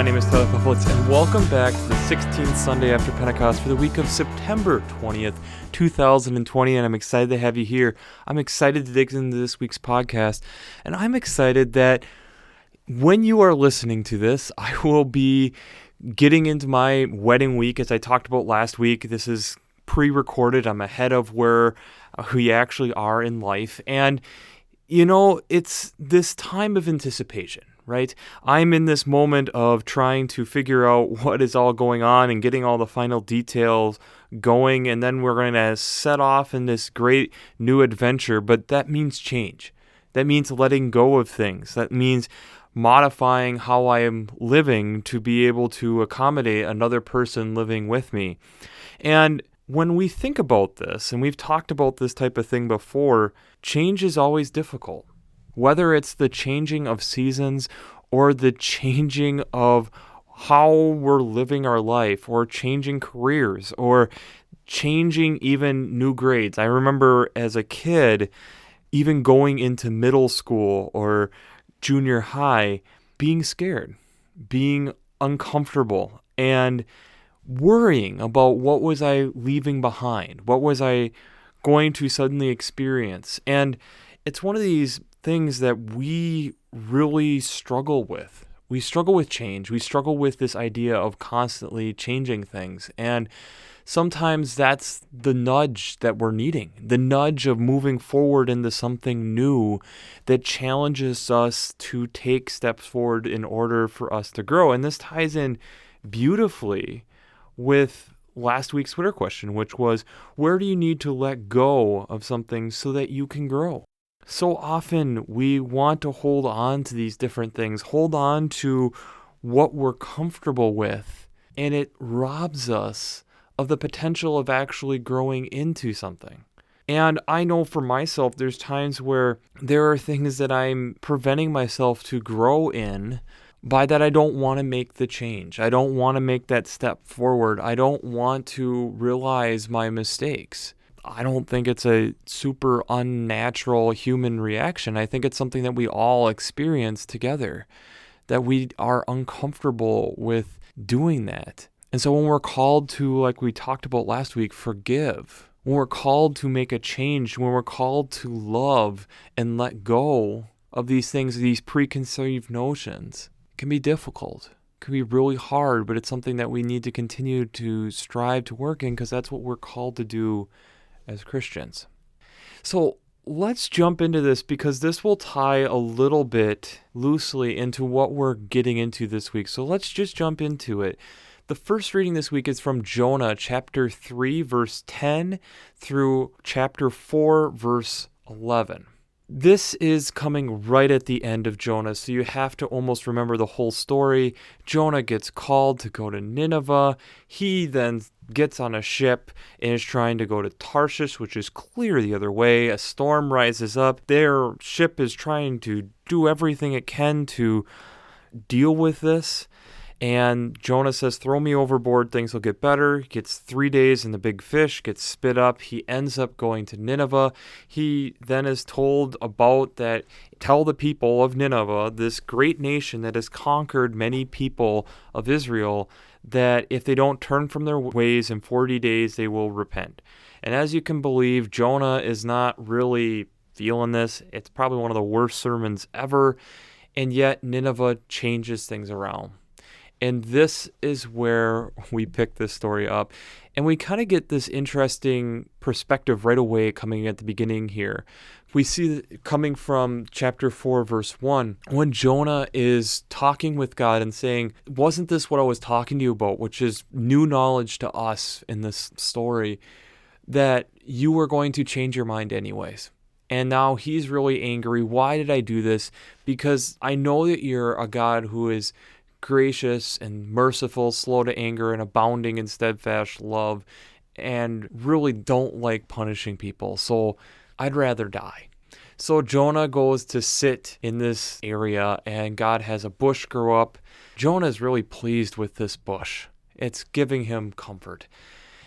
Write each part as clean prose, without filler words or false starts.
name is Tyler Bublitz, and welcome back to the 16th Sunday after Pentecost for the week of September 20th, 2020, and I'm excited to have you here. I'm excited to dig into this week's podcast, and I'm excited that when you are listening to this, I will be getting into my wedding week, as I talked about last week. This is pre-recorded. I'm ahead of where we actually are in life, and it's this time of anticipation, right? I'm in this moment of trying to figure out what is all going on and getting all the final details going, and then we're going to set off in this great new adventure, but that means change. That means letting go of things. That means modifying how I am living to be able to accommodate another person living with me. And when we think about this, and we've talked about this type of thing before, change is always difficult. Whether it's the changing of seasons or the changing of how we're living our life or changing careers or changing even new grades. I remember as a kid, even going into middle school or junior high, being scared, being uncomfortable, and worrying about what was I leaving behind, what was I going to suddenly experience. And it's one of these things that we really struggle with. We struggle with change. We struggle with this idea of constantly changing things. And sometimes that's the nudge that we're needing, the nudge of moving forward into something new that challenges us to take steps forward in order for us to grow. And this ties in beautifully with last week's Twitter question, which was, where do you need to let go of something so that you can grow? So often we want to hold on to these different things, hold on to what we're comfortable with, and it robs us of the potential of actually growing into something. And I know for myself, there's times where there are things that I'm preventing myself to grow in by that I don't want to make the change. I don't want to make that step forward. I don't want to realize my mistakes. I don't think it's a super unnatural human reaction. I think it's something that we all experience together, that we are uncomfortable with doing that. And so when we're called to, like we talked about last week, forgive, when we're called to make a change, when we're called to love and let go of these things, these preconceived notions, it can be difficult. It can be really hard, but it's something that we need to continue to strive to work in because that's what we're called to do as Christians. So let's jump into this because this will tie a little bit loosely into what we're getting into this week. So let's just jump into it. The first reading this week is from Jonah chapter 3, verse 10 through chapter 4, verse 11. This is coming right at the end of Jonah, so you have to almost remember the whole story. Jonah gets called to go to Nineveh. He then gets on a ship and is trying to go to Tarshish, which is clear the other way. A storm rises up. Their ship is trying to do everything it can to deal with this. And Jonah says, throw me overboard, things will get better. He gets 3 days in the big fish, gets spit up. He ends up going to Nineveh. He then is told about that, tell the people of Nineveh, this great nation that has conquered many people of Israel, that if they don't turn from their ways in 40 days, they will repent. And as you can believe, Jonah is not really feeling this. It's probably one of the worst sermons ever. And yet Nineveh changes things around. And this is where we pick this story up. And we kind of get this interesting perspective right away coming at the beginning here. We see coming from chapter 4, verse 1, when Jonah is talking with God and saying, wasn't this what I was talking to you about, which is new knowledge to us in this story, that you were going to change your mind anyways. And now he's really angry. Why did I do this? Because I know that you're a God who is gracious and merciful, slow to anger, and abounding in steadfast love, and really don't like punishing people. So I'd rather die. So Jonah goes to sit in this area, and God has a bush grow up. Jonah is really pleased with this bush. It's giving him comfort.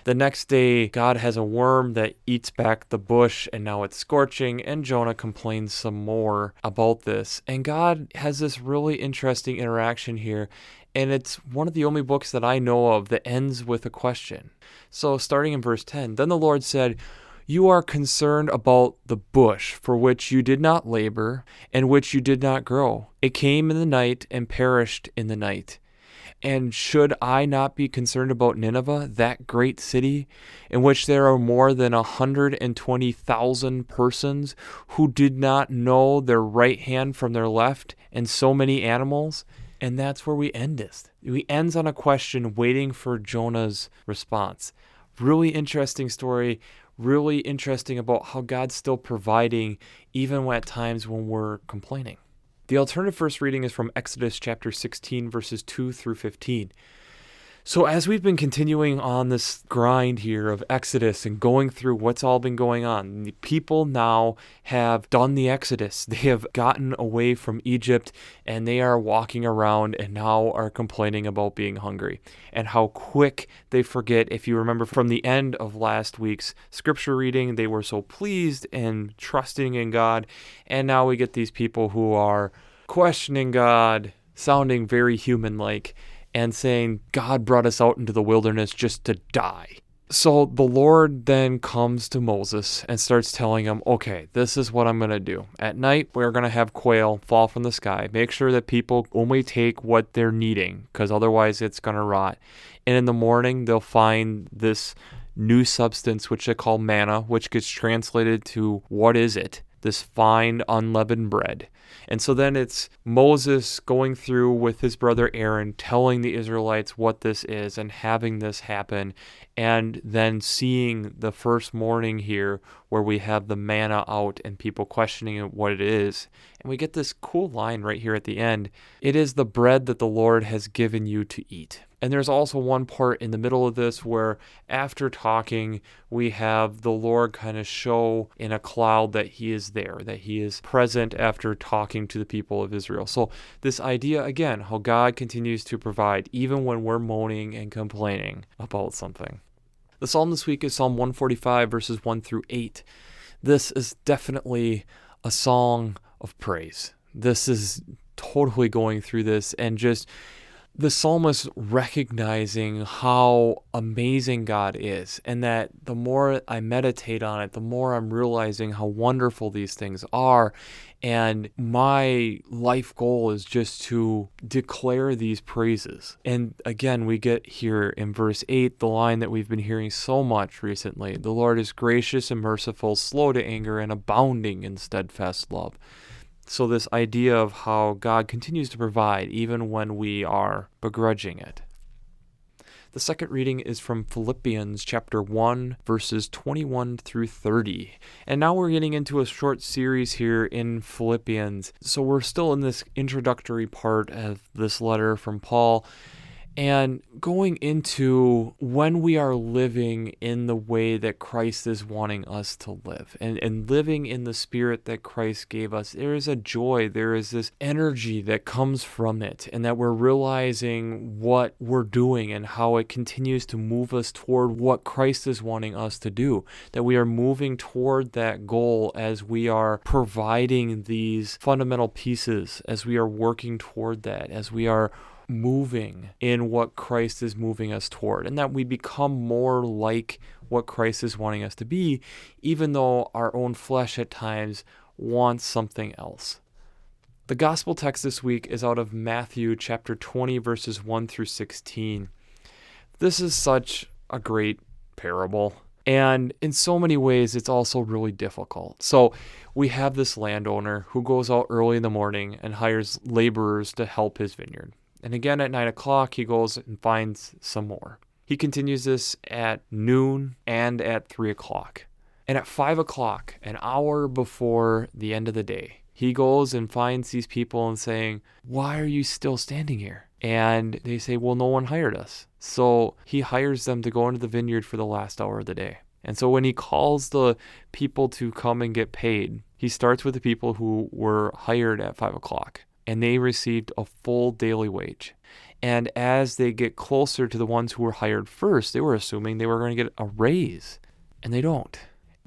The next day, God has a worm that eats back the bush, and now it's scorching, and Jonah complains some more about this. And God has this really interesting interaction here, and it's one of the only books that I know of that ends with a question. So starting in verse 10, then the Lord said, "You are concerned about the bush for which you did not labor and which you did not grow. It came in the night and perished in the night. And should I not be concerned about Nineveh, that great city, in which there are more than 120,000 persons who did not know their right hand from their left, and so many animals?" And that's where we end this. We ends on a question waiting for Jonah's response. Really interesting story, really interesting about how God's still providing even at times when we're complaining. The alternative first reading is from Exodus chapter 16, verses 2 through 15. So as we've been continuing on this grind here of Exodus and going through what's all been going on, the people now have done the Exodus. They have gotten away from Egypt, and they are walking around and now are complaining about being hungry and how quick they forget. If you remember from the end of last week's scripture reading, they were so pleased and trusting in God. And now we get these people who are questioning God, sounding very human-like, and saying, God brought us out into the wilderness just to die. So the Lord then comes to Moses and starts telling him, okay, this is what I'm going to do. At night, we're going to have quail fall from the sky. Make sure that people only take what they're needing, because otherwise it's going to rot. And in the morning, they'll find this new substance, which they call manna, which gets translated to, what is it? This fine, unleavened bread. And so then it's Moses going through with his brother Aaron, telling the Israelites what this is and having this happen, and then seeing the first morning here where we have the manna out and people questioning what it is. And we get this cool line right here at the end. It is the bread that the Lord has given you to eat. And there's also one part in the middle of this where after talking, we have the Lord kind of show in a cloud that he is there, that he is present after talking to the people of Israel. So this idea, again, how God continues to provide even when we're moaning and complaining about something. The psalm this week is Psalm 145, verses 1 through 8. This is definitely a song of praise. This is totally going through this and just the psalmist recognizing how amazing God is, and that the more I meditate on it, the more I'm realizing how wonderful these things are. And my life goal is just to declare these praises. And again, we get here in verse 8, the line that we've been hearing so much recently. The Lord is gracious and merciful, slow to anger, and abounding in steadfast love. So this idea of how God continues to provide even when we are begrudging it. The second reading is from Philippians chapter 1, verses 21 through 30. And now we're getting into a short series here in Philippians. So we're still in this introductory part of this letter from Paul, and going into when we are living in the way that Christ is wanting us to live and living in the spirit that Christ gave us, there is a joy, there is this energy that comes from it, and that we're realizing what we're doing and how it continues to move us toward what Christ is wanting us to do, that we are moving toward that goal as we are providing these fundamental pieces, as we are working toward that, as we are moving in what Christ is moving us toward, and that we become more like what Christ is wanting us to be, even though our own flesh at times wants something else. The gospel text this week is out of Matthew chapter 20, verses 1 through 16. This is such a great parable, and in so many ways it's also really difficult. So we have this landowner who goes out early in the morning and hires laborers to help his vineyard. And again at 9 o'clock, he goes and finds some more. He continues this at noon and at 3 o'clock. And at 5 o'clock, an hour before the end of the day, he goes and finds these people and saying, "Why are you still standing here?" And they say, "Well, no one hired us." So he hires them to go into the vineyard for the last hour of the day. And so when he calls the people to come and get paid, he starts with the people who were hired at 5 o'clock. And they received a full daily wage. And as they get closer to the ones who were hired first, they were assuming they were going to get a raise, and they don't.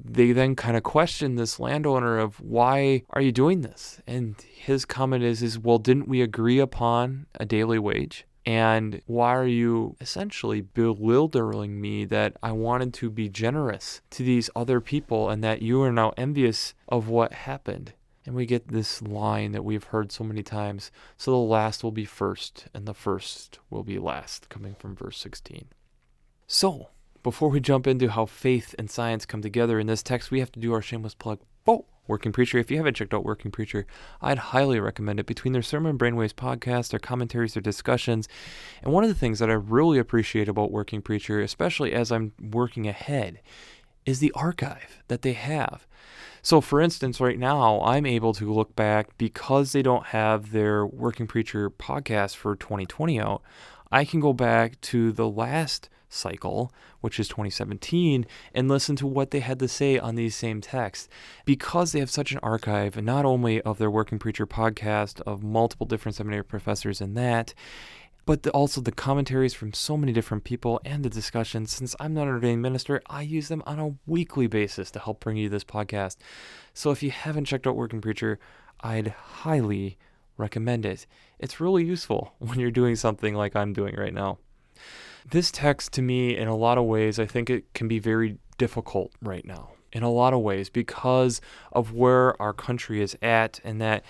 They then kind of question this landowner of, why are you doing this? And his comment is, well, didn't we agree upon a daily wage? And why are you essentially belittling me that I wanted to be generous to these other people and that you are now envious of what happened? And we get this line that we've heard so many times, so the last will be first and the first will be last, coming from verse 16. So, before we jump into how faith and science come together in this text, we have to do our shameless plug. Working Preacher. If you haven't checked out Working Preacher, I'd highly recommend it. Between their Sermon Brainwaves podcast, their commentaries, their discussions, and one of the things that I really appreciate about Working Preacher, especially as I'm working ahead, is the archive that they have. So, for instance, right now, I'm able to look back because they don't have their Working Preacher podcast for 2020 out. I can go back to the last cycle, which is 2017, and listen to what they had to say on these same texts. Because they have such an archive, and not only of their Working Preacher podcast, of multiple different seminary professors in that, but also the commentaries from so many different people and the discussions. Since I'm not an ordained minister, I use them on a weekly basis to help bring you this podcast. So if you haven't checked out Working Preacher, I'd highly recommend it. It's really useful when you're doing something like I'm doing right now. This text, to me, in a lot of ways, I think it can be very difficult right now. In a lot of ways, because of where our country is at, and that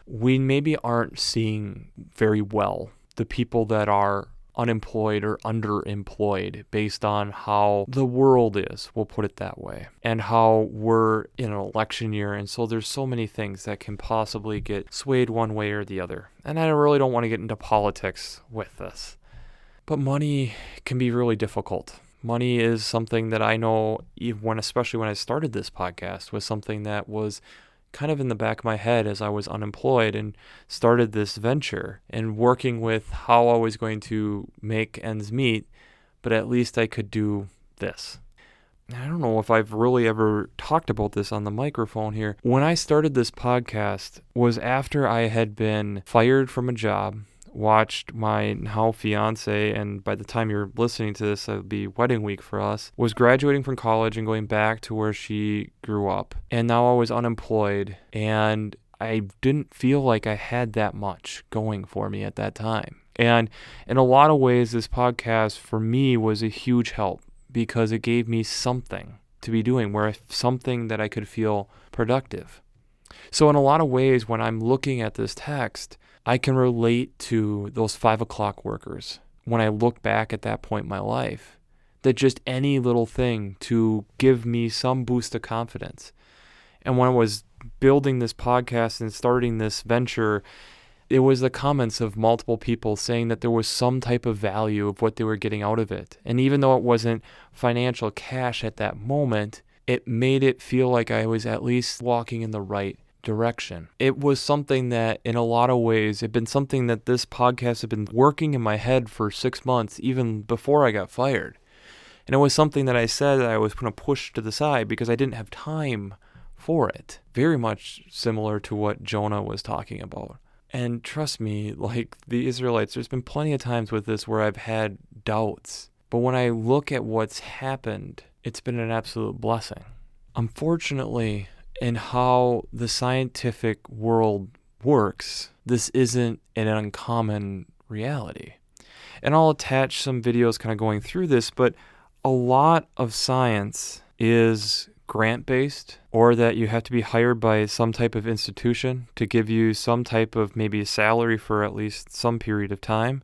we maybe aren't seeing very well the people that are unemployed or underemployed based on how the world is, we'll put it that way, and how we're in an election year. And so there's so many things that can possibly get swayed one way or the other. And I really don't want to get into politics with this. But money can be really difficult. Money is something that I know, especially when I started this podcast, was something that was kind of in the back of my head as I was unemployed and started this venture and working with how I was going to make ends meet, but at least I could do this. I don't know if I've really ever talked about this on the microphone here. When I started this podcast was after I had been fired from a job, watched my now fiance, and by the time you're listening to this, it'll be wedding week for us, was graduating from college and going back to where she grew up. And now I was unemployed, and I didn't feel like I had that much going for me at that time. And in a lot of ways, this podcast for me was a huge help because it gave me something to be doing, something that I could feel productive. So in a lot of ways, when I'm looking at this text, I can relate to those 5 o'clock workers when I look back at that point in my life, that just any little thing to give me some boost of confidence. And when I was building this podcast and starting this venture, it was the comments of multiple people saying that there was some type of value of what they were getting out of it. And even though it wasn't financial cash at that moment, it made it feel like I was at least walking in the right direction. It was something that in a lot of ways had been something that this podcast had been working in my head for 6 months, even before I got fired. And it was something that I said that I was going to push to the side because I didn't have time for it. Very much similar to what Jonah was talking about. And trust me, like the Israelites, there's been plenty of times with this where I've had doubts. But when I look at what's happened, it's been an absolute blessing. Unfortunately, in how the scientific world works, this isn't an uncommon reality. And I'll attach some videos kind of going through this, but a lot of science is grant-based, or that you have to be hired by some type of institution to give you some type of maybe a salary for at least some period of time,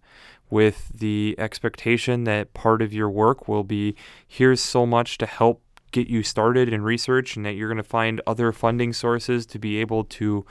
with the expectation that part of your work will be, here's so much to help get you started in research, and that you're going to find other funding sources to be able to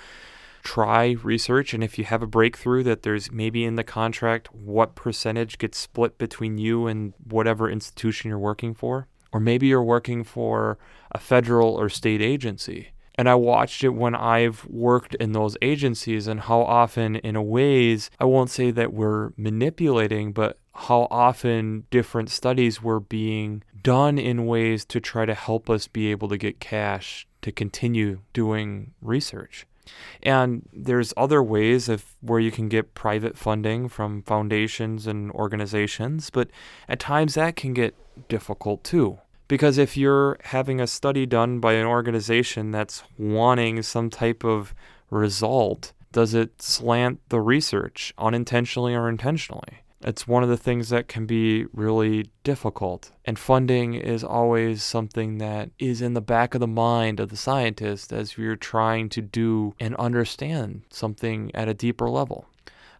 try research. And if you have a breakthrough, that there's maybe in the contract what percentage gets split between you and whatever institution you're working for. Or maybe you're working for a federal or state agency. And I watched it when I've worked in those agencies, and how often, in a ways, I won't say that we're manipulating, but how often different studies were being done in ways to try to help us be able to get cash to continue doing research. And there's other ways where you can get private funding from foundations and organizations, but at times that can get difficult too. Because if you're having a study done by an organization that's wanting some type of result, does it slant the research unintentionally or intentionally? It's one of the things that can be really difficult. And funding is always something that is in the back of the mind of the scientist as you're trying to do and understand something at a deeper level.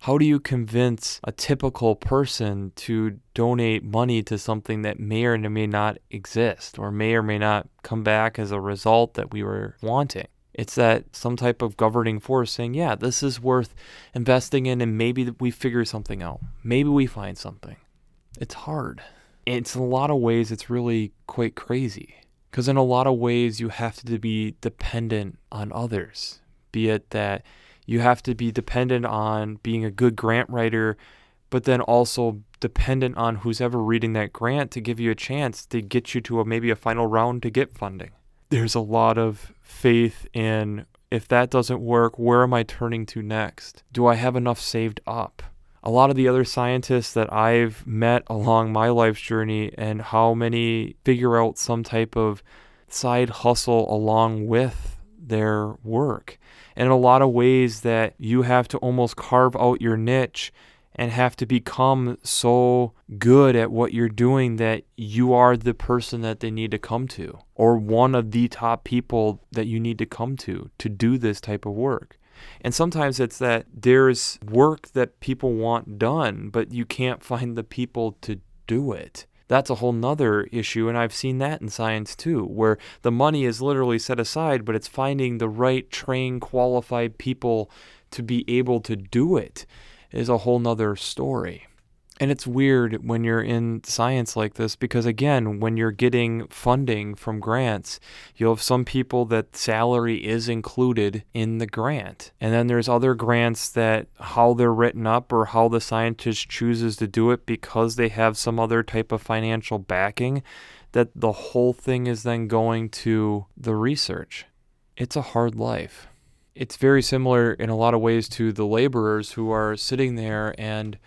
How do you convince a typical person to donate money to something that may or may not exist or may not come back as a result that we were wanting? It's that some type of governing force saying, yeah, this is worth investing in, and maybe we figure something out. Maybe we find something. It's hard. It's in a lot of ways, it's really quite crazy. Because in a lot of ways, you have to be dependent on others. Be it that you have to be dependent on being a good grant writer, but then also dependent on who's ever reading that grant to give you a chance to get you to maybe a final round to get funding. There's a lot of faith in, if that doesn't work, where am I turning to next? Do I have enough saved up? A lot of the other scientists that I've met along my life's journey, and how many figure out some type of side hustle along with their work. And in a lot of ways that you have to almost carve out your niche and have to become so good at what you're doing that you are the person that they need to come to, or one of the top people that you need to come to do this type of work. And sometimes it's that there's work that people want done, but you can't find the people to do it. That's a whole nother issue, and I've seen that in science too, where the money is literally set aside, but it's finding the right trained, qualified people to be able to do it is a whole nother story. And it's weird when you're in science like this, because again, when you're getting funding from grants, you'll have some people that salary is included in the grant. And then there's other grants that how they're written up or how the scientist chooses to do it because they have some other type of financial backing, that the whole thing is then going to the research. It's a hard life. It's very similar in a lot of ways to the laborers who are sitting there and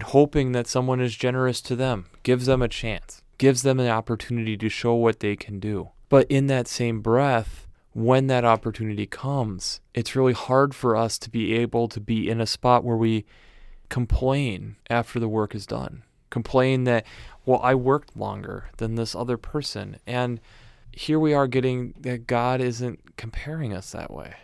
hoping that someone is generous to them, gives them a chance, gives them an opportunity to show what they can do. But in that same breath, when that opportunity comes, it's really hard for us to be able to be in a spot where we complain after the work is done. Complain that, well, I worked longer than this other person. And here we are getting that God isn't comparing us that way.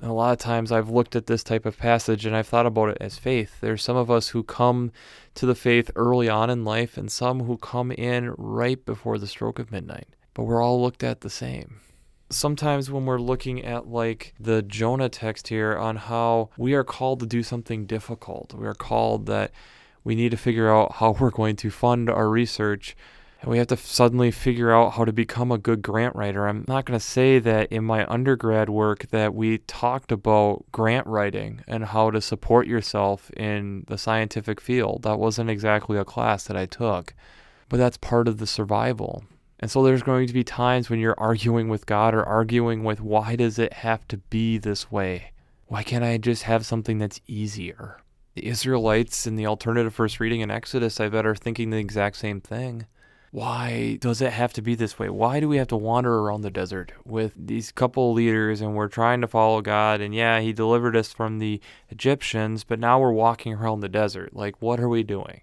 And a lot of times I've looked at this type of passage and I've thought about it as faith. There's some of us who come to the faith early on in life and some who come in right before the stroke of midnight. But we're all looked at the same. Sometimes when we're looking at like the Jonah text here on how we are called to do something difficult, we are called that we need to figure out how we're going to fund our research. And we have to suddenly figure out how to become a good grant writer. I'm not going to say that in my undergrad work that we talked about grant writing and how to support yourself in the scientific field. That wasn't exactly a class that I took, but that's part of the survival. And so there's going to be times when you're arguing with God or arguing with, why does it have to be this way? Why can't I just have something that's easier? The Israelites in the alternative first reading in Exodus, I bet, are thinking the exact same thing. Why does it have to be this way? Why do we have to wander around the desert with these couple leaders and we're trying to follow God? And yeah, he delivered us from the Egyptians, but now we're walking around the desert. Like, what are we doing?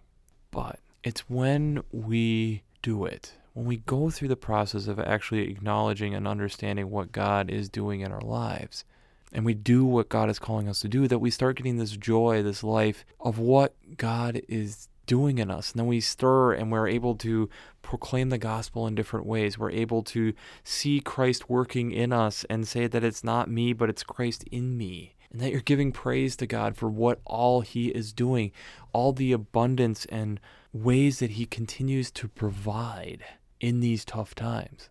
But it's when we do it, when we go through the process of actually acknowledging and understanding what God is doing in our lives, and we do what God is calling us to do, that we start getting this joy, this life of what God is doing in us. And then we stir and we're able to proclaim the gospel in different ways. We're able to see Christ working in us and say that it's not me, but it's Christ in me. And that you're giving praise to God for what all he is doing, all the abundance and ways that he continues to provide in these tough times.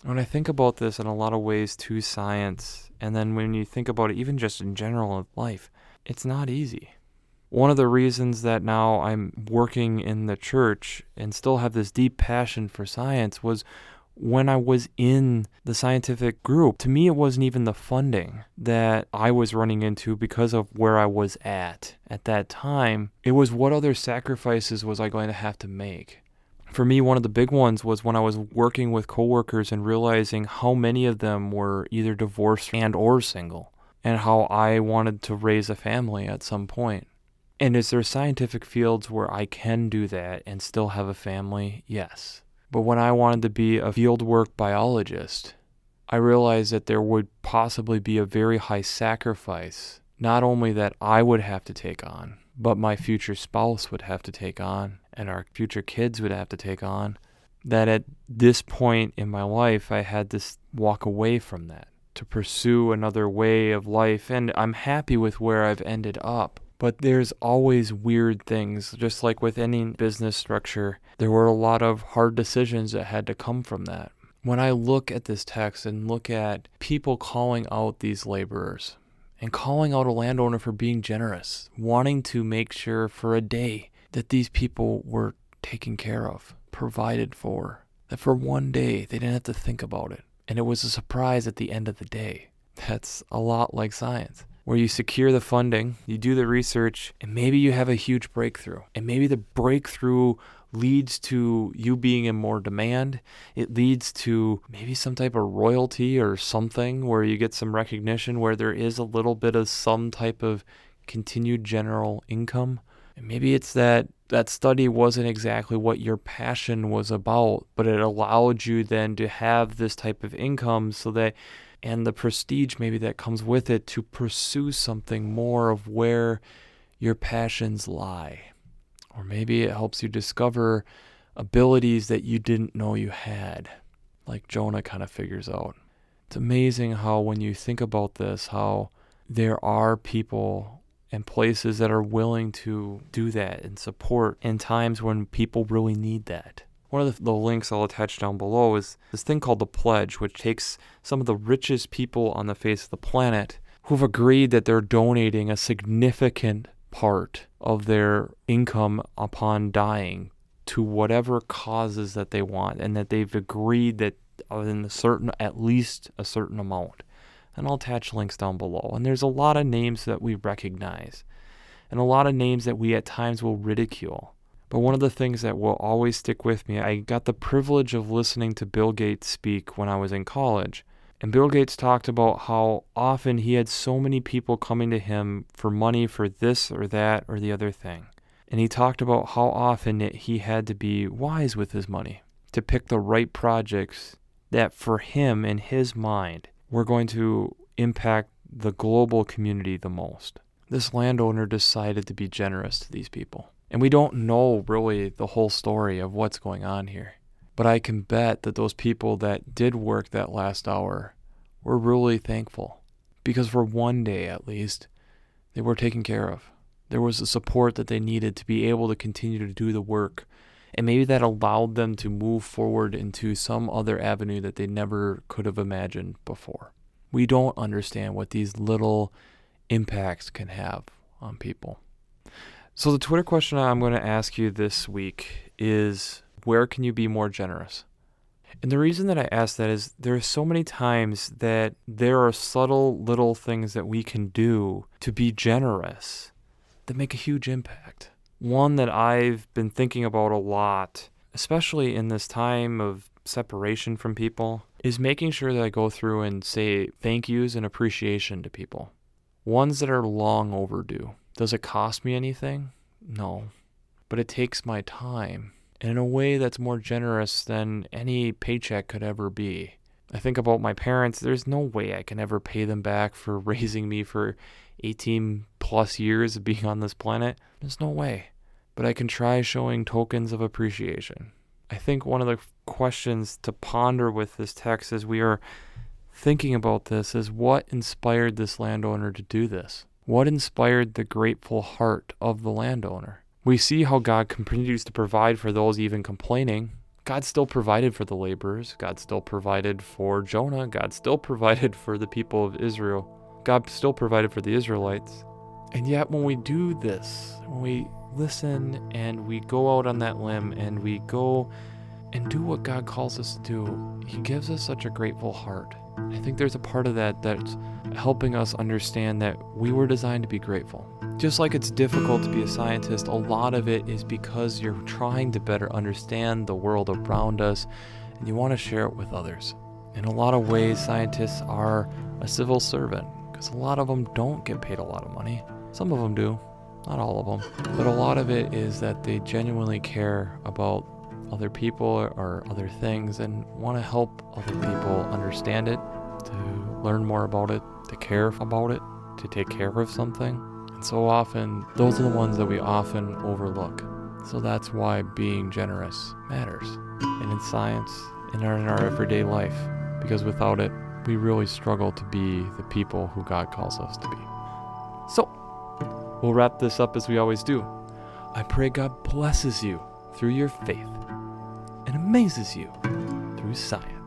When I think about this in a lot of ways to science, and then when you think about it even just in general in life, it's not easy. One of the reasons that now I'm working in the church and still have this deep passion for science was when I was in the scientific group, to me, it wasn't even the funding that I was running into because of where I was at that time. It was what other sacrifices was I going to have to make. For me, one of the big ones was when I was working with coworkers and realizing how many of them were either divorced and or single, and how I wanted to raise a family at some point. And is there scientific fields where I can do that and still have a family? Yes. But when I wanted to be a fieldwork biologist, I realized that there would possibly be a very high sacrifice, not only that I would have to take on, but my future spouse would have to take on, and our future kids would have to take on, that at this point in my life, I had to walk away from that to pursue another way of life. And I'm happy with where I've ended up. But there's always weird things, just like with any business structure. There were a lot of hard decisions that had to come from that. When I look at this text and look at people calling out these laborers and calling out a landowner for being generous, wanting to make sure for a day that these people were taken care of, provided for, that for one day they didn't have to think about it. And it was a surprise at the end of the day. That's a lot like science, where you secure the funding, you do the research, and maybe you have a huge breakthrough. And maybe the breakthrough leads to you being in more demand. It leads to maybe some type of royalty or something where you get some recognition, where there is a little bit of some type of continued general income. And maybe it's that study wasn't exactly what your passion was about, but it allowed you then to have this type of income so that, and the prestige maybe that comes with it, to pursue something more of where your passions lie. Or maybe it helps you discover abilities that you didn't know you had, like Jonah kind of figures out. It's amazing how when you think about this, how there are people and places that are willing to do that and support in times when people really need that. One of the links I'll attach down below is this thing called the Pledge, which takes some of the richest people on the face of the planet who've agreed that they're donating a significant part of their income upon dying to whatever causes that they want, and that they've agreed that in at least a certain amount. And I'll attach links down below. And there's a lot of names that we recognize, and a lot of names that we at times will ridicule. But one of the things that will always stick with me, I got the privilege of listening to Bill Gates speak when I was in college. And Bill Gates talked about how often he had so many people coming to him for money for this or that or the other thing. And he talked about how often he had to be wise with his money to pick the right projects that for him, in his mind, were going to impact the global community the most. This landowner decided to be generous to these people. And we don't know really the whole story of what's going on here. But I can bet that those people that did work that last hour were really thankful. Because for one day at least, they were taken care of. There was the support that they needed to be able to continue to do the work. And maybe that allowed them to move forward into some other avenue that they never could have imagined before. We don't understand what these little impacts can have on people. So the Twitter question I'm going to ask you this week is, where can you be more generous? And the reason that I ask that is there are so many times that there are subtle little things that we can do to be generous that make a huge impact. One that I've been thinking about a lot, especially in this time of separation from people, is making sure that I go through and say thank yous and appreciation to people. Ones that are long overdue. Does it cost me anything? No. But it takes my time, and in a way that's more generous than any paycheck could ever be. I think about my parents. There's no way I can ever pay them back for raising me for 18 plus years of being on this planet. There's no way. But I can try showing tokens of appreciation. I think one of the questions to ponder with this text as we are thinking about this is, what inspired this landowner to do this? What inspired the grateful heart of the landowner? We see how God continues to provide for those even complaining. God still provided for the laborers. God still provided for Jonah. God still provided for the people of Israel. God still provided for the Israelites. And yet when we do this, when we listen and we go out on that limb and we go and do what God calls us to do, He gives us such a grateful heart. I think there's a part of that that's helping us understand that we were designed to be grateful. Just like it's difficult to be a scientist, a lot of it is because you're trying to better understand the world around us and you want to share it with others. In a lot of ways, scientists are a civil servant because a lot of them don't get paid a lot of money. Some of them do, not all of them. But a lot of it is that they genuinely care about other people or other things and want to help other people understand it, to learn more about it, to care about it, to take care of something. And so often, those are the ones that we often overlook. So that's why being generous matters. And in science, and in our everyday life. Because without it, we really struggle to be the people who God calls us to be. So, we'll wrap this up as we always do. I pray God blesses you through your faith and amazes you through science.